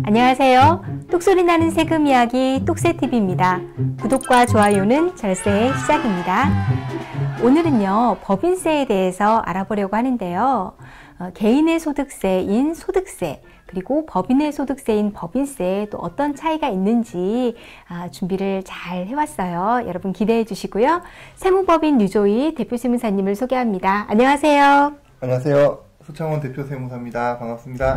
안녕하세요. 똑소리 나는 세금 이야기 똑새TV입니다. 구독과 좋아요는 절세의 시작입니다. 오늘은요, 법인세에 대해서 알아보려고 하는데요. 개인의 소득세인 소득세, 그리고 법인의 소득세인 법인세 또 어떤 차이가 있는지 준비를 잘 해왔어요. 여러분 기대해 주시고요. 세무법인 류조희 대표세무사님을 소개합니다. 안녕하세요. 안녕하세요. 소창원 대표세무사입니다. 반갑습니다.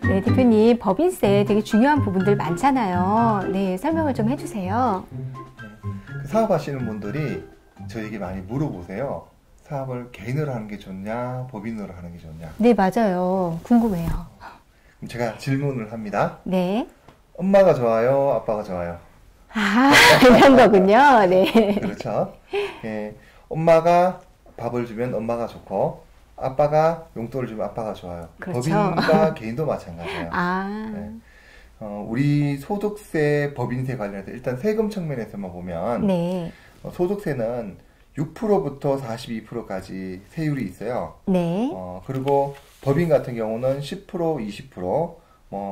네, 대표님, 법인세 되게 중요한 부분들 많잖아요. 네, 설명을 좀 해주세요. 네, 사업하시는 분들이 저에게 많이 물어보세요. 사업을 개인으로 하는 게 좋냐, 법인으로 하는 게 좋냐. 네, 맞아요. 궁금해요. 그럼 제가 질문을 합니다. 네. 엄마가 좋아요, 아빠가 좋아요? 이런 거군요. 네. 그렇죠. 예, 엄마가 밥을 주면 엄마가 좋고, 아빠가 용돈을 주면 아빠가 좋아요. 그렇죠. 법인과 개인도 마찬가지예요. 네. 우리 소득세, 법인세 관련해서 일단 세금 측면에서만 보면 네. 소득세는 6%부터 42%까지 세율이 있어요. 네. 그리고 법인 같은 경우는 10%, 20%,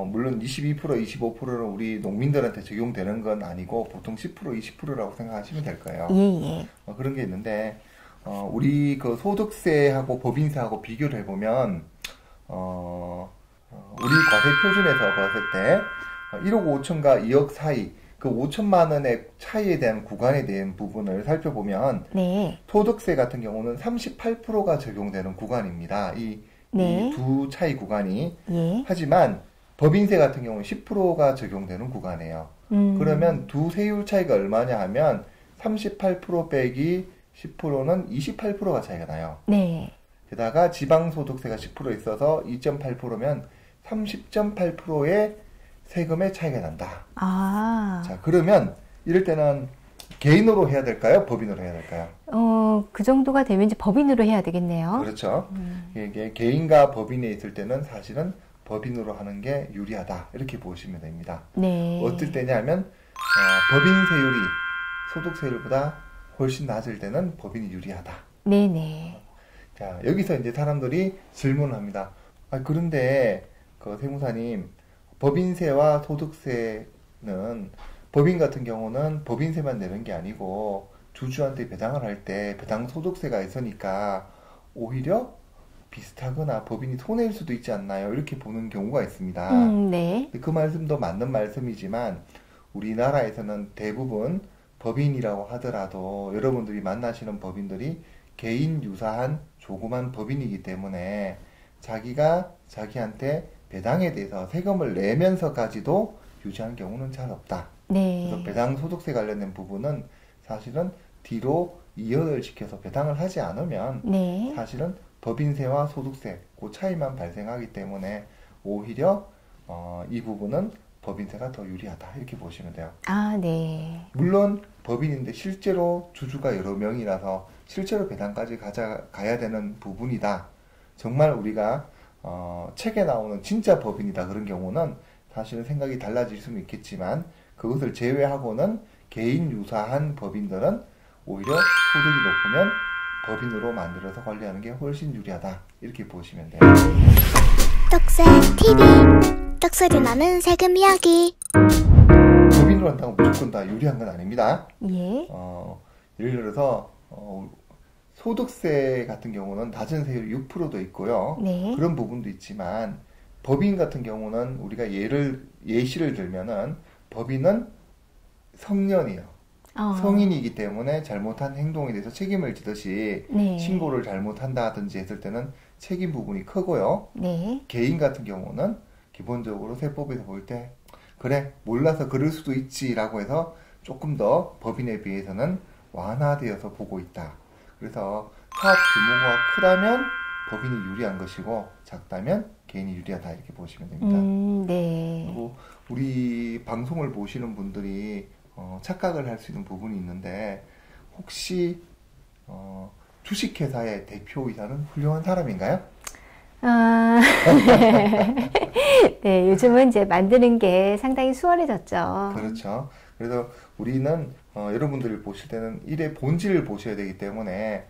물론 22%, 25%는 우리 농민들한테 적용되는 건 아니고 보통 10%, 20%라고 생각하시면 될 거예요. 예. 그런 게 있는데, 우리 그 소득세하고 법인세하고 비교를 해보면, 우리 과세 표준에서 봤을 때, 1억 5천과 2억 사이, 그 5천만 원의 차이에 대한 구간에 대한 부분을 살펴보면, 네. 소득세 같은 경우는 38%가 적용되는 구간입니다. 이 두 차이 구간이. 예. 하지만, 법인세 같은 경우는 10%가 적용되는 구간이에요. 그러면 두 세율 차이가 얼마냐 하면, 38% 빼기 10%는 28%가 차이가 나요. 네. 게다가 지방소득세가 10% 있어서 2.8%면 30.8%의 세금의 차이가 난다. 자, 그러면 이럴 때는 개인으로 해야 될까요? 법인으로 해야 될까요? 그 정도가 되면 이제 법인으로 해야 되겠네요. 그렇죠. 이게 개인과 법인에 있을 때는 사실은 법인으로 하는 게 유리하다. 이렇게 보시면 됩니다. 네. 어떨 때냐면 법인 세율이 소득세율보다 훨씬 낮을 때는 법인이 유리하다. 네네. 자, 여기서 이제 사람들이 질문을 합니다. 그런데 그 세무사님, 법인세와 소득세는 법인 같은 경우는 법인세만 내는 게 아니고 주주한테 배당을 할 때 배당 소득세가 있으니까 오히려 비슷하거나 법인이 손해일 수도 있지 않나요? 이렇게 보는 경우가 있습니다. 네. 그 말씀도 맞는 말씀이지만 우리나라에서는 대부분 법인이라고 하더라도 여러분들이 만나시는 법인들이 개인 유사한 조그만 법인이기 때문에 자기가 자기한테 배당에 대해서 세금을 내면서까지도 유지한 경우는 잘 없다. 네. 그래서 배당 소득세 관련된 부분은 사실은 뒤로 이연을 시켜서 배당을 하지 않으면 네. 사실은 법인세와 소득세 그 차이만 발생하기 때문에 오히려 이 부분은 법인세가 더 유리하다 이렇게 보시면 돼요. 네. 물론 법인인데 실제로 주주가 여러 명이라서 실제로 배당까지 가야 되는 부분이다. 정말 우리가 책에 나오는 진짜 법인이다 그런 경우는 사실은 생각이 달라질 수는 있겠지만 그것을 제외하고는 개인 유사한 법인들은 오히려 소득이 높으면 법인으로 만들어서 관리하는 게 훨씬 유리하다 이렇게 보시면 돼요. 똑새TV 똑소리 나는 세금 이야기. 법인으로 한다고 무조건 다 유리한 건 아닙니다. 예. 예를 들어서 소득세 같은 경우는 낮은 세율이 6%도 있고요. 네. 그런 부분도 있지만 법인 같은 경우는 우리가 예시를 들면은 법인은 성년이에요. 성인이기 때문에 잘못한 행동에 대해서 책임을 지듯이 네. 신고를 잘못한다든지 했을 때는 책임 부분이 크고요. 네. 개인 같은 경우는 기본적으로 세법에서 볼 때 그래 몰라서 그럴 수도 있지라고 해서 조금 더 법인에 비해서는 완화되어서 보고 있다. 그래서 사업 규모가 크다면 법인이 유리한 것이고 작다면 개인이 유리하다 이렇게 보시면 됩니다. 네. 그리고 우리 방송을 보시는 분들이 착각을 할 수 있는 부분이 있는데 혹시 주식회사의 대표이사는 훌륭한 사람인가요? 네, 요즘은 이제 만드는 게 상당히 수월해졌죠. 그렇죠. 그래서 우리는 여러분들이 보실 때는 일의 본질을 보셔야 되기 때문에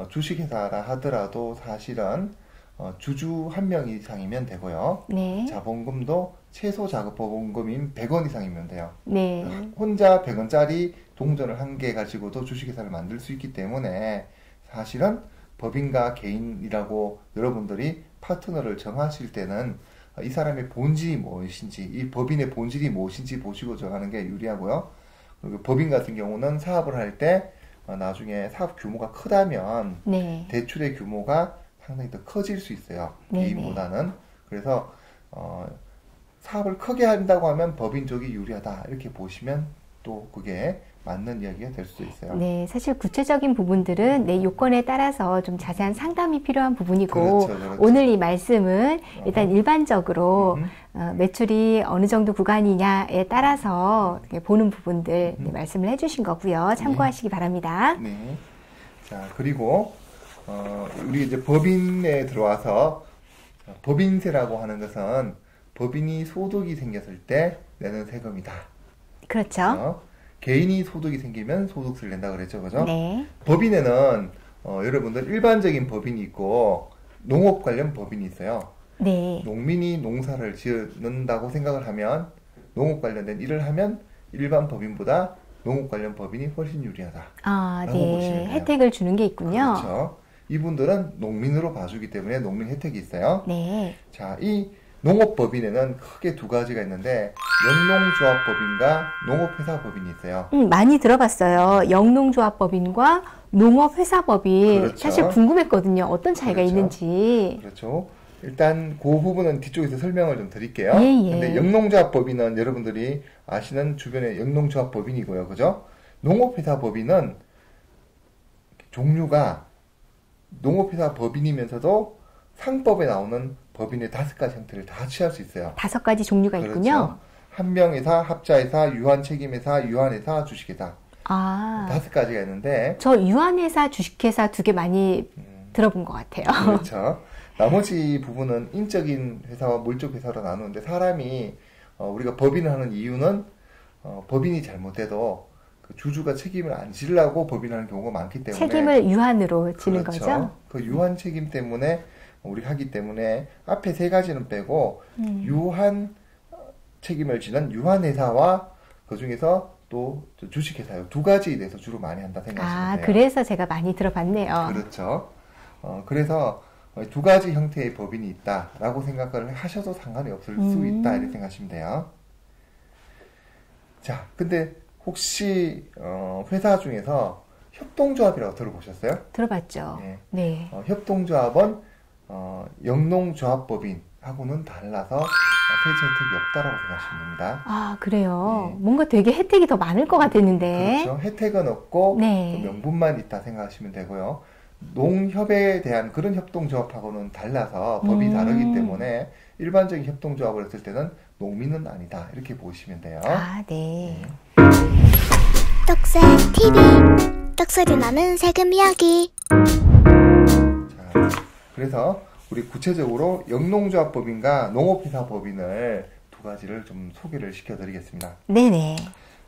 주식회사라 하더라도 사실은 주주 한 명 이상이면 되고요. 네. 자본금도 최소 자본금인 100원 이상이면 돼요. 네. 혼자 100원짜리 동전을 한 개 가지고도 주식회사를 만들 수 있기 때문에 사실은 법인과 개인이라고 여러분들이 파트너를 정하실 때는 이 사람의 본질이 무엇인지, 이 법인의 본질이 무엇인지 보시고 정하는 게 유리하고요. 그리고 법인 같은 경우는 사업을 할 때 나중에 사업 규모가 크다면 네. 대출의 규모가 상당히 더 커질 수 있어요. 네네. 개인보다는. 그래서 사업을 크게 한다고 하면 법인 쪽이 유리하다 이렇게 보시면 또 그게 맞는 이야기가 될 수도 있어요. 네, 사실 구체적인 부분들은 내 요건에 따라서 좀 자세한 상담이 필요한 부분이고, 그렇죠. 오늘 이 말씀은 일단 일반적으로 매출이 어느 정도 구간이냐에 따라서 이렇게 보는 부분들 말씀을 해주신 거고요. 참고하시기 바랍니다. 네. 자, 그리고 우리 이제 법인에 들어와서 법인세라고 하는 것은 법인이 소득이 생겼을 때 내는 세금이다. 그렇죠. 개인이 소득이 생기면 소득세를 낸다 그랬죠, 그죠? 네. 법인에는 여러분들 일반적인 법인이 있고 농업 관련 법인이 있어요. 네. 농민이 농사를 지는다고 생각을 하면 농업 관련된 일을 하면 일반 법인보다 농업 관련 법인이 훨씬 유리하다. 아, 라고 보시면 네. 돼요. 혜택을 주는 게 있군요. 그렇죠. 이분들은 농민으로 봐주기 때문에 농민 혜택이 있어요. 네. 자, 이 농업법인에는 크게 두 가지가 있는데 영농조합법인과 농업회사법인이 있어요. 많이 들어봤어요. 영농조합법인과 농업회사법인. 그렇죠. 사실 궁금했거든요. 어떤 차이가 그렇죠. 있는지. 그렇죠. 일단 그 부분은 뒤쪽에서 설명을 좀 드릴게요. 예, 예. 근데 영농조합법인은 여러분들이 아시는 주변의 영농조합법인이고요. 그죠? 농업회사법인은 종류가 농업회사법인이면서도 상법에 나오는 법인의 5가지 형태를 다 취할 수 있어요. 5가지 종류가 있군요. 그렇죠. 한명회사, 합자회사, 유한책임회사, 유한회사, 주식회사. 아, 5가지가 있는데 저 유한회사, 주식회사 2개 많이 들어본 것 같아요. 그렇죠. 나머지 부분은 인적인 회사와 물적 회사로 나누는데 사람이 우리가 법인을 하는 이유는 법인이 잘못돼도 그 주주가 책임을 안 지려고 법인하는 경우가 많기 때문에 책임을 유한으로 지는 그렇죠. 거죠? 그 유한 책임 때문에 우리 하기 때문에 앞에 3가지는 빼고 유한 책임을 지는 유한 회사와 그 중에서 또 주식회사요. 2가지에 대해서 주로 많이 한다 생각하시면 아, 돼요. 그래서 제가 많이 들어봤네요. 그렇죠. 그래서 2가지 형태의 법인이 있다라고 생각을 하셔도 상관이 없을 수 있다 이렇게 생각하시면 돼요. 자, 근데 혹시 회사 중에서 협동조합이라고 들어보셨어요? 들어봤죠? 네. 네. 협동조합은 영농조합법인하고는 달라서 세제 혜택이 없다라고 생각하시면 됩니다. 아, 그래요? 네. 뭔가 되게 혜택이 더 많을 것 같았는데. 그렇죠. 혜택은 없고 네. 또 명분만 있다 생각하시면 되고요. 농협에 대한 그런 협동조합하고는 달라서 법이 다르기 때문에 일반적인 협동조합을 했을 때는 농민은 아니다 이렇게 보시면 돼요. 아, 네. 떡새 TV 떡소리 나는 세금 이야기. 자, 그래서 우리 구체적으로 영농조합법인과 농업회사법인을 2가지를 좀 소개를 시켜드리겠습니다. 네네.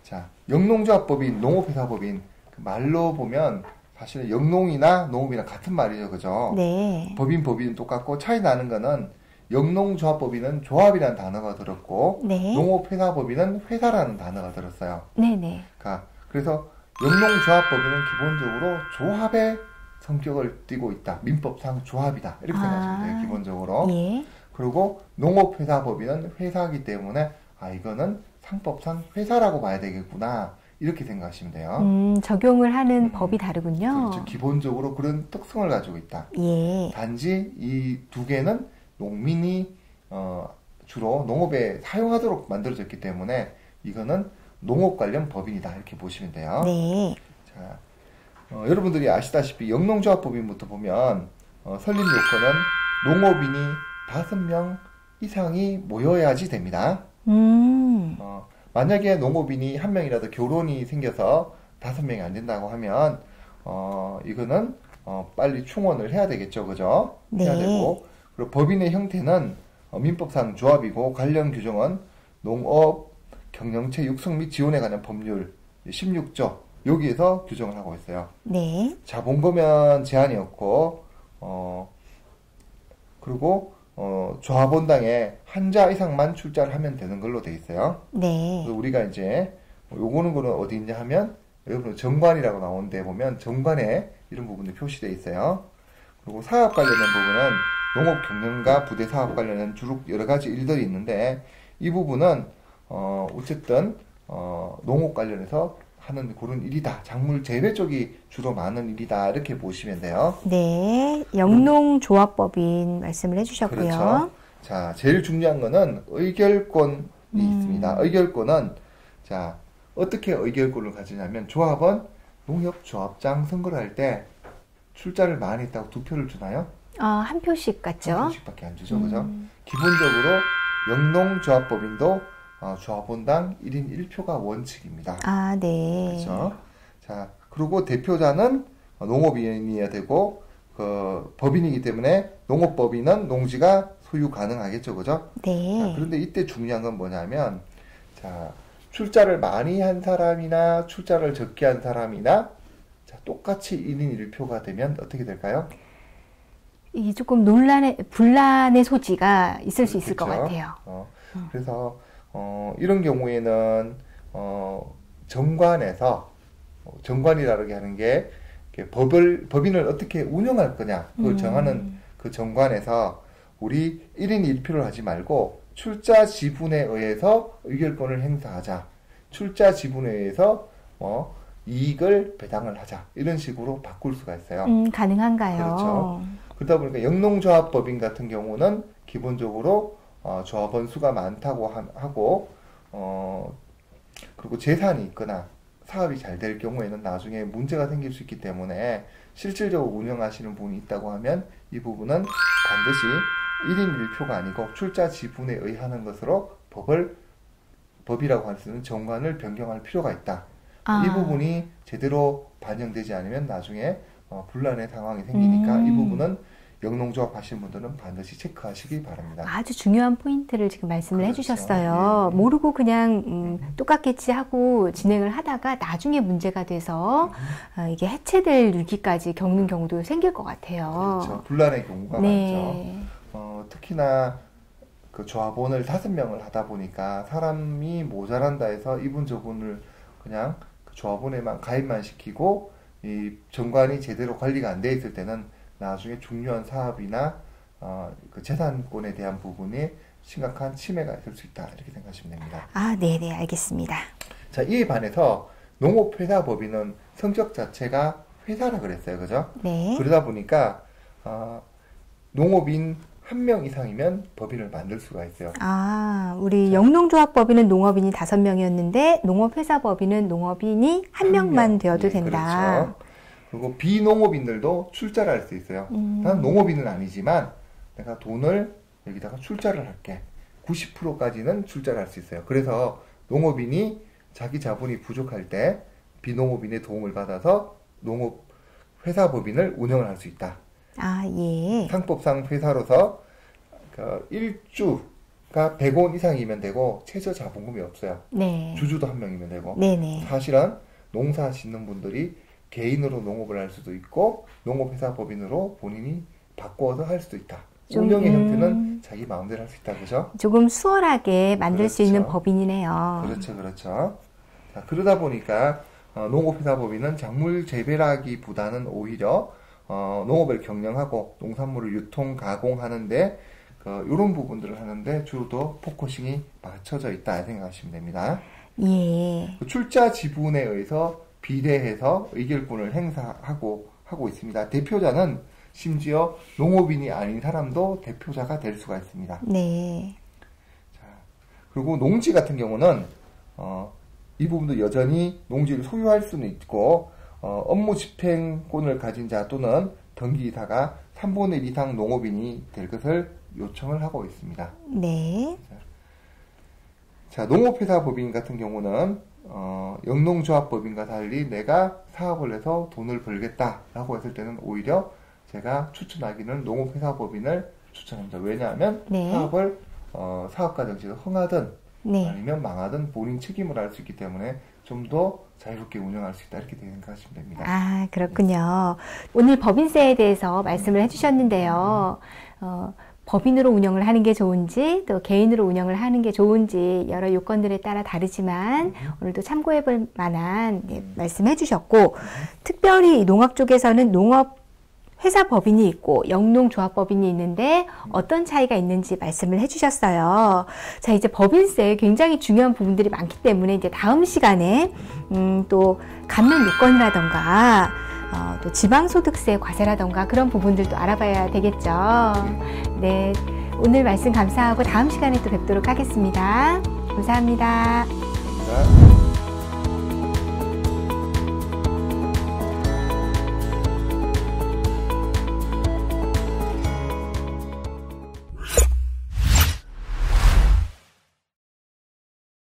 자, 영농조합법인, 농업회사법인 그 말로 보면 사실 영농이나 농업이나 같은 말이죠, 그죠? 네. 법인은 똑같고 차이 나는 거는 영농조합법인은 조합이라는 단어가 들었고 네. 농업회사법인은 회사라는 단어가 들었어요. 네네. 그래서 영농조합법인은 기본적으로 조합의 성격을 띠고 있다. 민법상 조합이다. 이렇게 생각하시면 돼요. 기본적으로. 예. 그리고 농업회사법인은 회사이기 때문에 이거는 상법상 회사라고 봐야 되겠구나. 이렇게 생각하시면 돼요. 적용을 하는 법이 다르군요. 그렇죠. 기본적으로 그런 특성을 가지고 있다. 예. 단지 이 2개는 농민이 주로 농업에 사용하도록 만들어졌기 때문에 이거는 농업 관련 법인이다. 이렇게 보시면 돼요. 네. 자, 여러분들이 아시다시피 영농조합법인부터 보면 설립 요건은 농업인이 5명 이상이 모여야지 됩니다. 만약에 농업인이 1명이라도 결혼이 생겨서 5명이 안 된다고 하면 이거는 빨리 충원을 해야 되겠죠, 그죠? 네. 해야 되고 그리고 법인의 형태는 민법상 조합이고 관련 규정은 농업 경영체 육성 및 지원에 관한 법률 16조 여기에서 규정을 하고 있어요. 네. 자본금은 제한이 없고, 그리고, 조합원당에 한 자 이상만 출자를 하면 되는 걸로 돼 있어요. 네. 그래서 우리가 이제, 요거는 거는 어디 있냐 하면, 여러분 정관이라고 나오는데 보면, 정관에 이런 부분이 표시되어 있어요. 그리고 사업 관련된 부분은, 농업 경영과 부대 사업 관련된 주로 여러 가지 일들이 있는데, 이 부분은, 어쨌든, 농업 관련해서 하는 그런 일이다. 작물 재배 쪽이 주로 많은 일이다. 이렇게 보시면 돼요. 네. 영농조합법인 말씀을 해주셨고요. 그렇죠. 자, 제일 중요한 거는 의결권이 있습니다. 의결권은, 자, 어떻게 의결권을 가지냐면, 조합은 농협조합장 선거를 할 때 출자를 많이 했다고 2표를 주나요? 한 표씩 같죠? 한 표씩밖에 안 주죠. 그죠? 기본적으로 영농조합법인도 조합원당 1인 1표가 원칙입니다. 아, 네. 그렇죠. 자, 그리고 대표자는 농업인이어야 되고, 법인이기 때문에 농업법인은 농지가 소유 가능하겠죠. 그죠? 네. 자, 그런데 이때 중요한 건 뭐냐면, 자, 출자를 많이 한 사람이나 출자를 적게 한 사람이나, 자, 똑같이 1인 1표가 되면 어떻게 될까요? 이게 조금 분란의 소지가 있을 수 있을 것 그렇죠. 같아요. 그래서, 이런 경우에는, 정관에서, 정관이라고 하는 게, 법인을 어떻게 운영할 거냐, 그걸 정하는 그 정관에서, 우리 1인 1표를 하지 말고, 출자 지분에 의해서 의결권을 행사하자. 출자 지분에 의해서, 이익을 배당을 하자. 이런 식으로 바꿀 수가 있어요. 가능한가요? 그렇죠. 그러다 보니까 영농조합법인 같은 경우는 기본적으로 조합원 수가 많다고 하고 그리고 재산이 있거나 사업이 잘 될 경우에는 나중에 문제가 생길 수 있기 때문에 실질적으로 운영하시는 분이 있다고 하면 이 부분은 반드시 1인 1표가 아니고 출자 지분에 의하는 것으로 법이라고 할 수 있는 정관을 변경할 필요가 있다. 이 부분이 제대로 반영되지 않으면 나중에 분란의 상황이 생기니까 이 부분은 영농조합 하시는 분들은 반드시 체크하시기 바랍니다. 아주 중요한 포인트를 지금 말씀을 그렇죠. 해주셨어요. 예. 모르고 그냥 똑같겠지 하고 진행을 하다가 나중에 문제가 돼서 이게 해체될 위기까지 겪는 경우도 생길 것 같아요. 그렇죠. 분란의 경우가 네. 많죠. 특히나 그 조합원을 5명을 하다 보니까 사람이 모자란다 해서 이분 저분을 그냥 그 조합원에만 가입만 시키고 이 정관이 제대로 관리가 안 돼 있을 때는 나중에 중요한 사업이나 그 재산권에 대한 부분이 심각한 침해가 있을 수 있다 이렇게 생각하시면 됩니다. 아, 네네, 알겠습니다. 자, 이에 반해서 농업회사법인은 성격 자체가 회사라 그랬어요, 그죠? 네. 그러다 보니까 농업인 1명 이상이면 법인을 만들 수가 있어요. 아, 우리 영농조합법인은 농업인이 5명이었는데 농업회사법인은 농업인이 1명만 되어도 된다. 그렇죠. 그리고 비농업인들도 출자를 할 수 있어요. 나는 농업인은 아니지만 내가 돈을 여기다가 출자를 할게. 90%까지는 출자를 할 수 있어요. 그래서 농업인이 자기 자본이 부족할 때 비농업인의 도움을 받아서 농업회사법인을 운영을 할 수 있다. 아, 예. 상법상 회사로서 일주가 100원 이상이면 되고 최저 자본금이 없어요. 네. 주주도 1명이면 되고. 네네. 사실은 농사 짓는 분들이 개인으로 농업을 할 수도 있고 농업회사법인으로 본인이 바꿔서 할 수도 있다. 운영의 형태는 자기 마음대로 할 수 있다. 그죠? 조금 수월하게 만들 수 있는 그렇죠. 법인이네요. 그렇죠. 그렇죠. 자, 그러다 보니까 농업회사법인은 작물 재배라기보다는 오히려 농업을 경영하고 농산물을 유통, 가공하는데 이런 부분들을 하는데 주로 더 포커싱이 맞춰져 있다 생각하시면 됩니다. 예. 출자 지분에 의해서 비례해서 의결권을 행사하고 하고 있습니다. 대표자는 심지어 농업인이 아닌 사람도 대표자가 될 수가 있습니다. 네. 자, 그리고 농지 같은 경우는 이 부분도 여전히 농지를 소유할 수는 있고 업무 집행권을 가진 자 또는 등기이사가 3분의 1 이상 농업인이 될 것을 요청을 하고 있습니다. 네. 자, 농업회사법인 같은 경우는 영농조합법인과 달리 내가 사업을 해서 돈을 벌겠다라고 했을 때는 오히려 제가 추천하기는 농업회사법인을 추천합니다. 왜냐하면 네. 사업을 사업과 정지가 흥하든 네. 아니면 망하든 본인 책임을 알 수 있기 때문에 좀 더 자유롭게 운영할 수 있다 이렇게 생각하시면 됩니다. 아, 그렇군요. 오늘 법인세에 대해서 말씀을 해주셨는데요. 법인으로 운영을 하는 게 좋은지 또 개인으로 운영을 하는 게 좋은지 여러 요건들에 따라 다르지만 오늘도 참고해 볼 만한 말씀해 주셨고, 특별히 농업 쪽에서는 농업 회사 법인이 있고 영농조합법인이 있는데 어떤 차이가 있는지 말씀을 해주셨어요. 자, 이제 법인세 굉장히 중요한 부분들이 많기 때문에 이제 다음 시간에 또 감면 요건이라던가 또 지방소득세 과세라던가 그런 부분들도 알아봐야 되겠죠. 네, 오늘 말씀 감사하고 다음 시간에 또 뵙도록 하겠습니다. 감사합니다. 감사합니다.